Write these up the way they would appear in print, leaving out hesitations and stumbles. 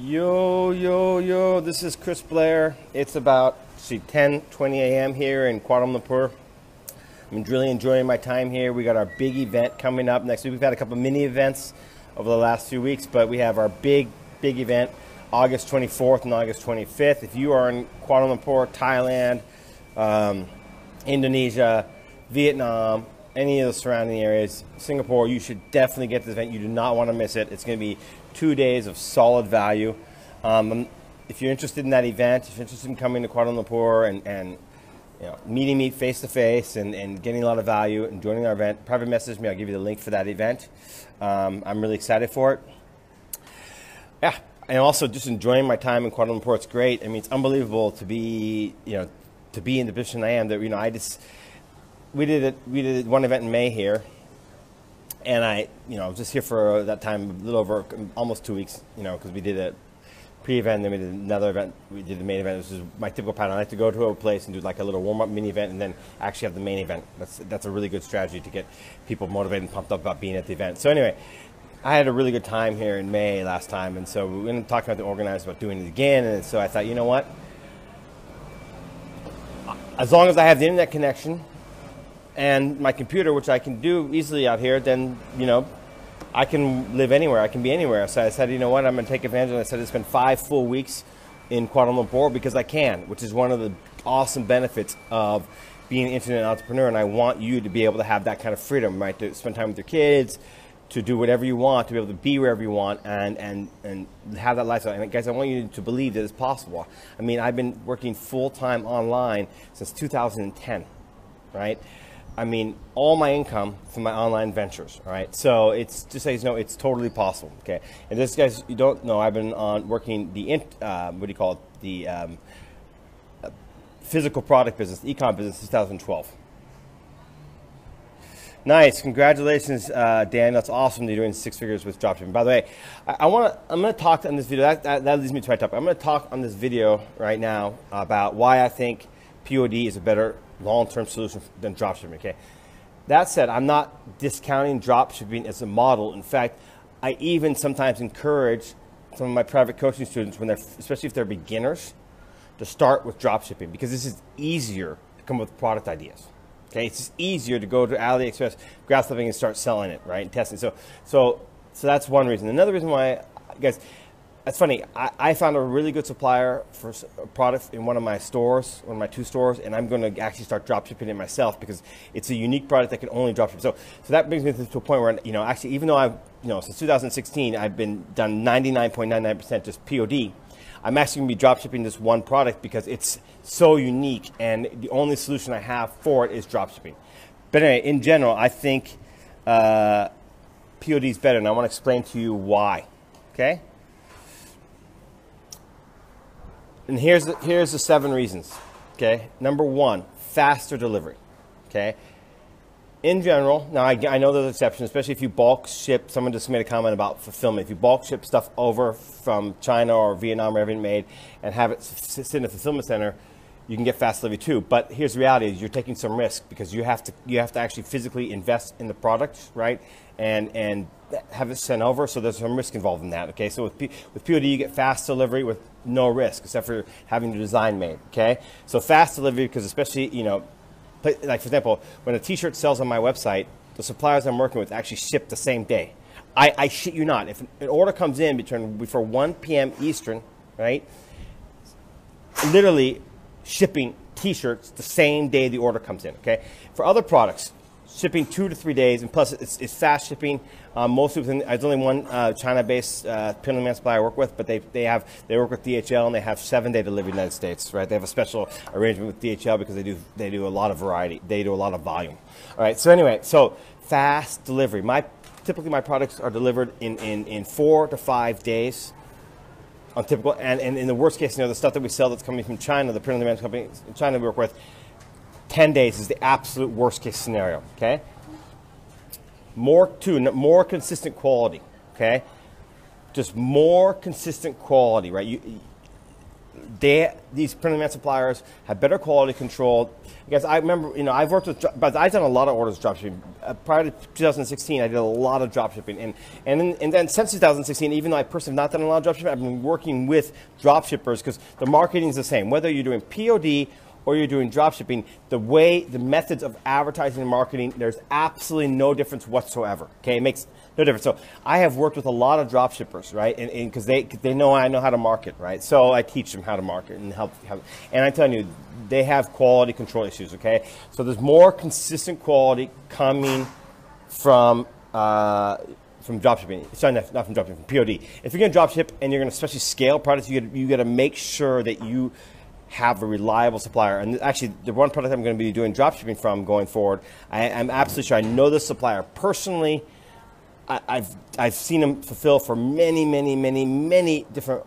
Yo, this is Chris Blair. It's about 10:20 a.m. here in Kuala Lumpur. I'm really enjoying my time here. We got our big event coming up next week. We've had a couple mini events over the last few weeks, but we have our big event August 24th and August 25th. If you are in Kuala Lumpur, Thailand, Indonesia, Vietnam, any of the surrounding areas, Singapore, you should definitely get this event. You do not want to miss it. It's going to be 2 days of solid value. If you're interested in that event, if you're interested in coming to Kuala Lumpur and meeting me face to face and getting a lot of value and joining our event, private message me. I'll give you the link for that event. I'm really excited for it. Yeah, and also just enjoying my time in Kuala Lumpur. It's great. I mean, it's unbelievable to be in the position I am. That we did one event in May here, and I was just here for that time, a little over almost 2 weeks, because we did a pre-event, then we did another event, we did the main event. This is my typical pattern. I like to go to a place and do like a little warm-up mini event and then actually have the main event. That's a really good strategy to get people motivated and pumped up about being at the event. So anyway, I had a really good time here in May last time, and so we ended up talking about the organizers about doing it again, and so I thought, you know what? As long as I have the internet connection and my computer, which I can do easily out here, then, I can live anywhere. I can be anywhere. So I said, you know what? I'm going to take advantage of it. I said, it's been 5 full weeks in Kuala Lumpur because I can, which is one of the awesome benefits of being an internet entrepreneur. And I want you to be able to have that kind of freedom, right? To spend time with your kids, to do whatever you want, to be able to be wherever you want and have that lifestyle. And guys, I want you to believe that it's possible. I mean, I've been working full-time online since 2010, right? I mean, all my income from my online ventures, all right? So it's just so you know, it's totally possible, okay? And just guys, you don't know, I've been working the, physical product business, the ecom business, 2012. Nice, congratulations, Dan. That's awesome that you're doing 6 figures with dropshipping. By the way, I'm going to talk on this video. That leads me to my topic. I'm going to talk on this video right now about why I think POD is a better long-term solution than dropshipping. Okay. That said, I'm not discounting dropshipping as a model. In fact, I even sometimes encourage some of my private coaching students, especially if they're beginners, to start with dropshipping because this is easier to come up with product ideas. Okay, it's just easier to go to AliExpress, grab something, and start selling it, right, and testing. So that's one reason. Another reason why, guys, that's funny. I found a really good supplier for a product in one of my stores, one of my 2 stores, and I'm going to actually start drop shipping it myself because it's a unique product that can only drop ship. So that brings me to a point where, actually, even though I've, since 2016, I've been done 99.99% just POD. I'm actually going to be drop shipping this one product because it's so unique, and the only solution I have for it is drop shipping. But anyway, in general, I think POD is better, and I want to explain to you why. Okay. And here's the 7 reasons, okay? Number 1, faster delivery, okay? In general, now I know there's exceptions, especially if you bulk ship. Someone just made a comment about fulfillment. If you bulk ship stuff over from China or Vietnam or everything made and have it sit in a fulfillment center, you can get fast delivery too. But here's the reality: is you're taking some risk because you have to actually physically invest in the product, right? And have it sent over. So there's some risk involved in that. Okay, so with POD you get fast delivery with no risk except for having the design made. Okay, so fast delivery because especially like for example, when a T-shirt sells on my website, the suppliers I'm working with actually ship the same day. I shit you not. If an order comes in before 1 p.m. Eastern, right? Literally shipping T-shirts the same day the order comes in. Okay, for other products, shipping 2 to 3 days, and plus it's fast shipping. Mostly there's only one China-based pin man supplier I work with, but they work with DHL and they have 7-day delivery in the United States, right? They have a special arrangement with DHL because they do a lot of variety, they do a lot of volume. All right, so anyway, so fast delivery. Typically my products are delivered in 4 to 5 days. On typical, and in the worst case, the stuff that we sell that's coming from China, the print on demand company in China we work with, 10 days is the absolute worst case scenario, okay? More consistent quality, okay? Just more consistent quality, right? These print-on-demand suppliers have better quality control. Because I remember, I've worked with, but I've done a lot of orders dropshipping. Prior to 2016, I did a lot of dropshipping, and then since 2016, even though I personally have not done a lot of dropshipping, I've been working with dropshippers because the marketing is the same. Whether you're doing POD or you're doing dropshipping, the methods of advertising and marketing, there's absolutely no difference whatsoever. Okay, it makes no difference. So I have worked with a lot of dropshippers, right? And because they know I know how to market, right? So I teach them how to market and help. And I'm telling you, they have quality control issues. Okay, so there's more consistent quality coming from dropshipping. Sorry, not from dropshipping, from POD. If you're going to dropship and you're going to especially scale products, you got to make sure that you have a reliable supplier. And actually, the one product I'm going to be doing dropshipping from going forward, I'm absolutely sure I know this supplier personally. I've seen him fulfill for many different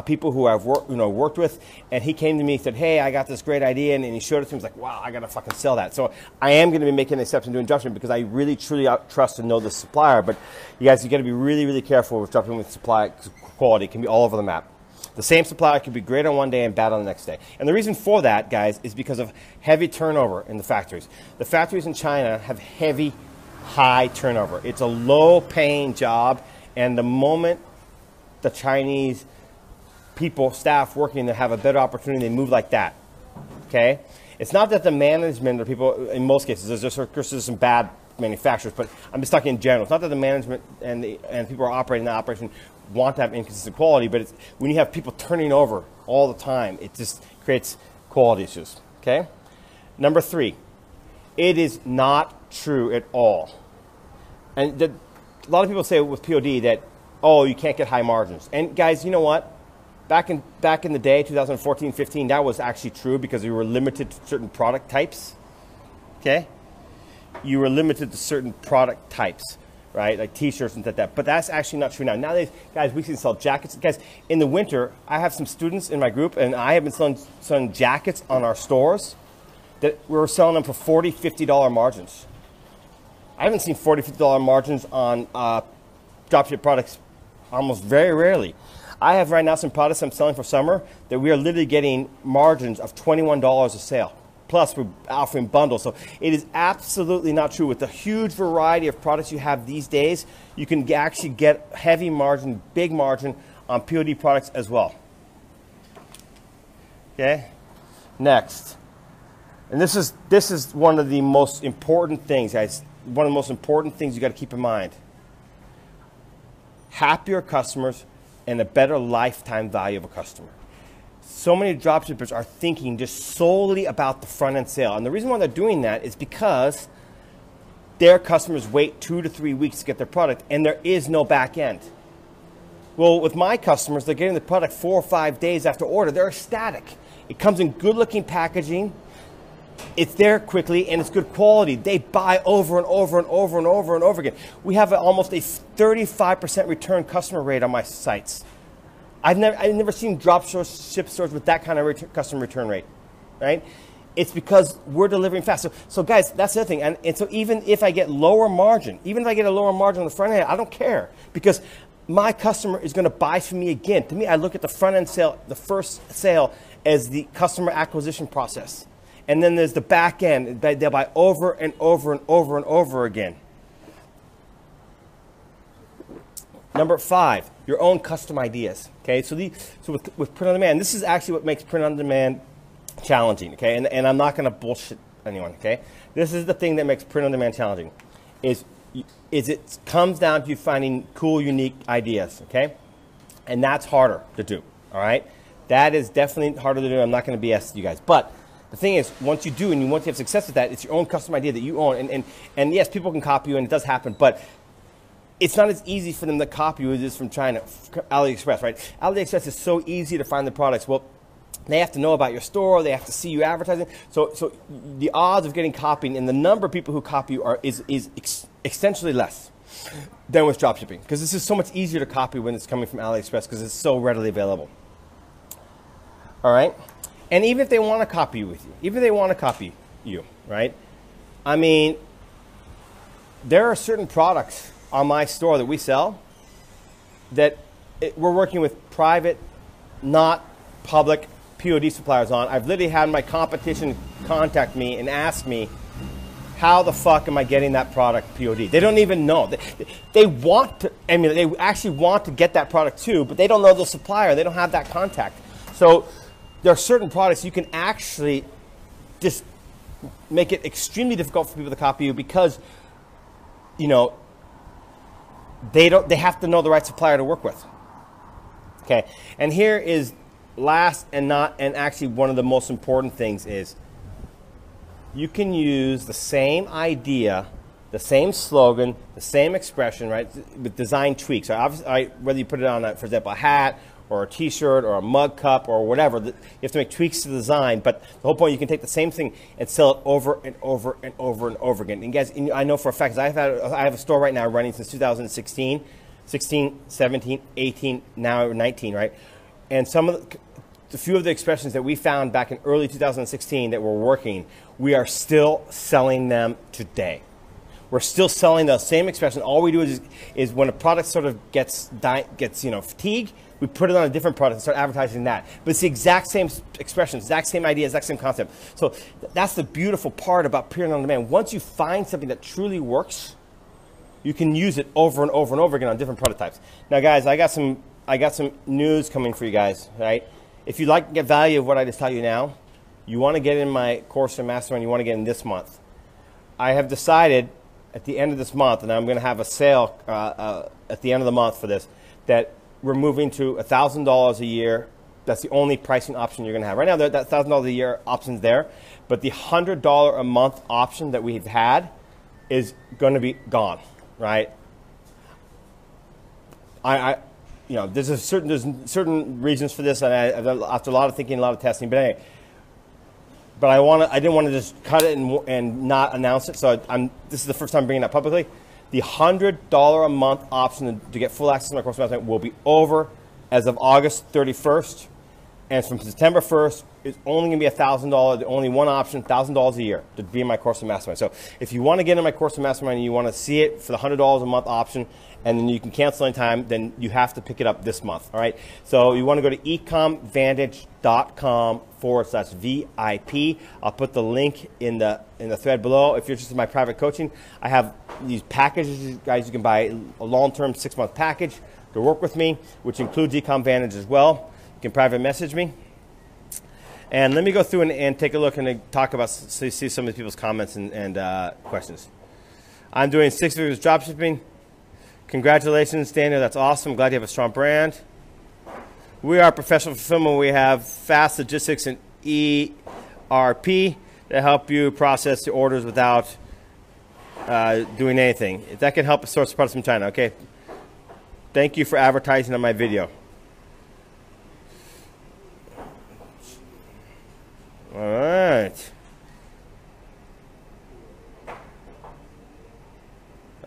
people who I've worked with, and he came to me and said, "Hey, I got this great idea," and he showed it to me. He's like, "Wow, I gotta fucking sell that." So I am going to be making an exception doing dropshipping because I really truly trust and know the supplier. But you guys, you got to be really careful with dropshipping with supply quality. It can be all over the map. The same supplier can be great on one day and bad on the next day. And the reason for that, guys, is because of heavy turnover in the factories. The factories in China have high turnover. It's a low-paying job, and the moment the Chinese staff working there have a better opportunity, they move like that. Okay? It's not that the management or people, in most cases, there's some bad manufacturers, but I'm just talking in general. It's not that the management and people are operating that operation want to have inconsistent quality, but it's when you have people turning over all the time, it just creates quality issues. Okay? Number 3, it is not true at all. And a lot of people say with POD that, oh, you can't get high margins. And guys, you know what? Back in the day, 2014, 15, that was actually true because we were limited to certain product types. Okay? You were limited to certain product types, right? Like t-shirts and that. But that's actually not true now. Nowadays, guys, we can sell jackets. Guys, in the winter, I have some students in my group, and I have been selling jackets on our stores that we're selling them for $40, $50 margins. I haven't seen $40, $50 margins on dropship products almost very rarely. I have right now some products I'm selling for summer that we are literally getting margins of $21 a sale. Plus, we're offering bundles. So it is absolutely not true. With the huge variety of products you have these days, you can actually get heavy margin, big margin on POD products as well. Okay? Next. And this is one of the most important things, guys. One of the most important things you got to keep in mind. Happier customers and a better lifetime value of a customer. So many dropshippers are thinking just solely about the front-end sale. And the reason why they're doing that is because their customers wait 2 to 3 weeks to get their product, and there is no back end. Well, with my customers, they're getting the product 4 or 5 days after order. They're ecstatic. It comes in good-looking packaging. It's there quickly, and it's good quality. They buy over and over and over and over and over again. We have almost a 35% return customer rate on my sites. I've never seen dropship stores with that kind of customer return rate, right? It's because we're delivering fast. So guys, that's the other thing. And so even if I get lower margin, even if I get a lower margin on the front end, I don't care because my customer is going to buy from me again. To me, I look at the front end sale, the first sale, as the customer acquisition process. And then there's the back end. They'll buy over and over and over and over again. Number 5, your own custom ideas. Okay, so with print on demand, this is actually what makes print on demand challenging. Okay, and I'm not going to bullshit anyone. Okay, this is the thing that makes print on demand challenging, is it comes down to you finding cool, unique ideas. Okay, and that's harder to do. All right, that is definitely harder to do. I'm not going to BS you guys, but the thing is, once you do and once you have success with that, it's your own custom idea that you own. And yes, people can copy you, and it does happen, but it's not as easy for them to copy you as it is from China, AliExpress, right? AliExpress is so easy to find the products. Well, they have to know about your store. They have to see you advertising. So the odds of getting copied and the number of people who copy you is extensionally less than with dropshipping, because this is so much easier to copy when it's coming from AliExpress because it's so readily available. All right? And even if they want to copy you with you, even if they want to copy you, right? I mean, there are certain products on my store that we sell that we're working with private, not public POD suppliers on. I've literally had my competition contact me and ask me, how the fuck am I getting that product POD? They don't even know. They want to, I mean, they actually want to get that product too, but they don't know the supplier. They don't have that contact. So there are certain products you can actually just make it extremely difficult for people to copy you because, you know, they have to know the right supplier to work with. Okay, and here is last and actually one of the most important things is you can use the same idea, the same slogan, the same expression, right, with design tweaks. So obviously, whether you put it on, for example, a hat or a T-shirt or a mug cup or whatever, you have to make tweaks to the design. But the whole point, you can take the same thing and sell it over and over and over and over again. And guys, I know for a fact, because I have a store right now running since 2016, 16, 17, 18, now 19, right? And some of the few of the expressions that we found back in early 2016 that were working, we are still selling them today. We're still selling the same expression. All we do is when a product sort of gets fatigue, we put it on a different product and start advertising that. But it's the exact same expression, exact same idea, exact same concept. So that's the beautiful part about print on demand. Once you find something that truly works, you can use it over and over and over again on different prototypes. Now, guys, I got some news coming for you guys, right? If you'd like to get value of what I just tell you now, you want to get in my course or mastermind, you want to get in this month. I have decided at the end of this month, and I'm going to have a sale at the end of the month for this, that we're moving to $1,000 a year. That's the only pricing option you're going to have. Right now, that $1,000 a year option's there, but the $100 a month option that we've had is going to be gone, right? You know, there's certain reasons for this, and after a lot of thinking, a lot of testing. But anyway, I didn't want to just cut it and not announce it. So this is the first time I'm bringing it up publicly. The $100 a month option to get full access to my course mastermind will be over as of August 31st, and from September 1st, it's only going to be $1,000. Only one option, $1,000 a year to be in my course and mastermind. So if you want to get in my course and mastermind and you want to see it for the $100 a month option, and then you can cancel anytime, then you have to pick it up this month, all right? So you want to go to ecomvantage.com/VIP. I'll put the link in the thread below. If you're interested in my private coaching, I have these packages, guys. You can buy a long-term 6-month package to work with me, which includes ecomvantage as well. You can private message me. And let me go through and take a look and talk about, so you see some of the people's comments and questions. I'm doing 6 figures dropshipping. Congratulations, Daniel. That's awesome. Glad you have a strong brand. We are professional fulfillment. We have fast logistics and ERP to help you process the orders without doing anything. If that can help us source products from China, okay? Thank you for advertising on my video. All right.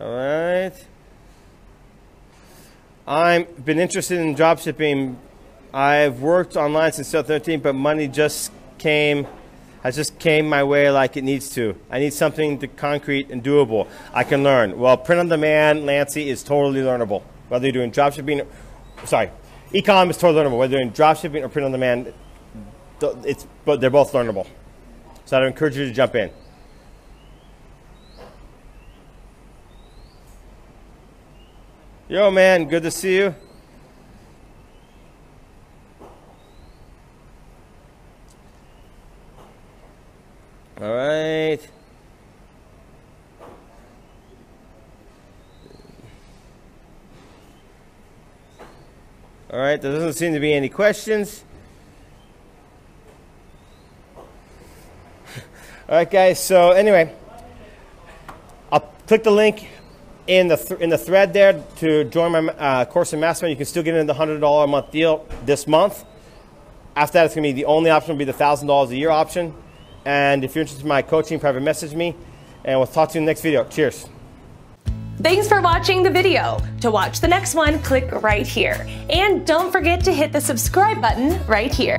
All right. I've been interested in dropshipping. I've worked online since 2013, but money has just came my way like it needs to. I need something concrete and doable I can learn. Well, print on demand, Lancy, is totally learnable. Whether you're doing dropshipping, e-com is totally learnable. Whether you're doing dropshipping or print on demand, but they're both learnable. So I'd encourage you to jump in. Yo, man, good to see you. All right. All right, there doesn't seem to be any questions. All right, guys, so anyway, I'll click the link in the thread there to join my course and mastermind. You can still get in the $100 a month deal this month. After that, it's going to be the only option will be the $1,000 a year option. And if you're interested in my coaching, private message me, and we'll talk to you in the next video. Cheers. Thanks for watching the video. To watch the next one, click right here. And don't forget to hit the subscribe button right here.